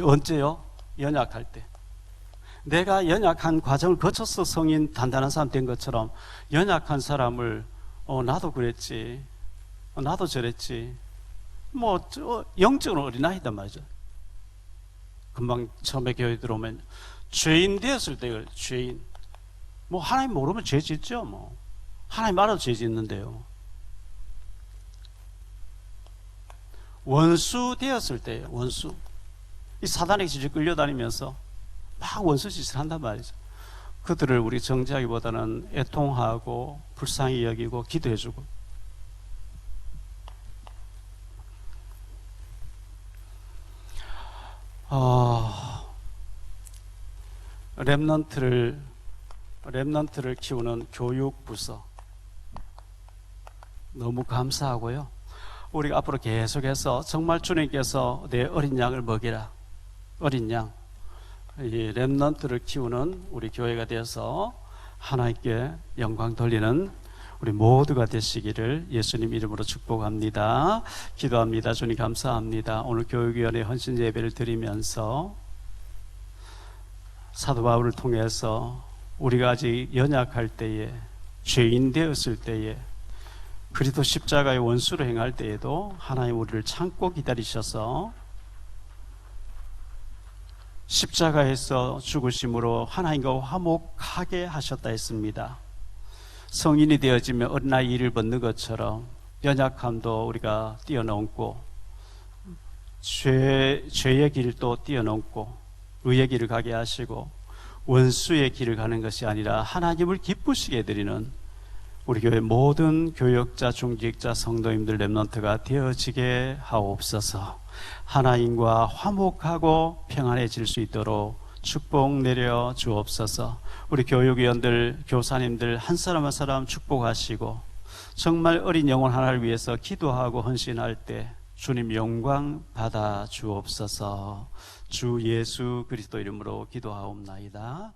언제요? 연약할 때. 내가 연약한 과정을 거쳐서 성인 단단한 사람 된 것처럼 연약한 사람을 나도 그랬지, 나도 저랬지, 영적으로 어린아이단 말이죠. 금방 처음에 교회 들어오면 죄인 되었을 때 죄인 뭐 하나님 모르면 죄 짓죠. 뭐 하나님 알아도 죄 짓는데요. 원수 되었을 때예요. 원수. 이 사단에게 직접 끌려다니면서 막 원수 짓을 한단 말이죠. 그들을 우리 정죄하기보다는 애통하고 불쌍히 여기고 기도해주고. 렘넌트를 키우는 교육 부서 너무 감사하고요. 우리가 앞으로 계속해서 정말 주님께서 내 어린 양을 먹이라, 어린 양, 이 렘넌트를 키우는 우리 교회가 되어서 하나님께 영광 돌리는 우리 모두가 되시기를 예수님 이름으로 축복합니다. 기도합니다. 주님 감사합니다. 오늘 교육위원회 헌신 예배를 드리면서 사도 바울을 통해서 우리가 아직 연약할 때에, 죄인 되었을 때에, 그리스도 십자가의 원수로 행할 때에도 하나님 우리를 참고 기다리셔서 십자가에서 죽으심으로 하나님과 화목하게 하셨다 했습니다. 성인이 되어지면 어린아이 일을 벗는 것처럼 연약함도 우리가 뛰어넘고 죄의 길도 뛰어넘고 의의 길을 가게 하시고 원수의 길을 가는 것이 아니라 하나님을 기쁘시게 해드리는 우리 교회 모든 교역자, 중직자, 성도님들 렘넌트가 되어지게 하옵소서. 하나님과 화목하고 평안해질 수 있도록 축복 내려 주옵소서. 우리 교육위원들, 교사님들 한 사람 한 사람 축복하시고 정말 어린 영혼 하나를 위해서 기도하고 헌신할 때 주님 영광 받아 주옵소서. 주 예수 그리스도 이름으로 기도하옵나이다.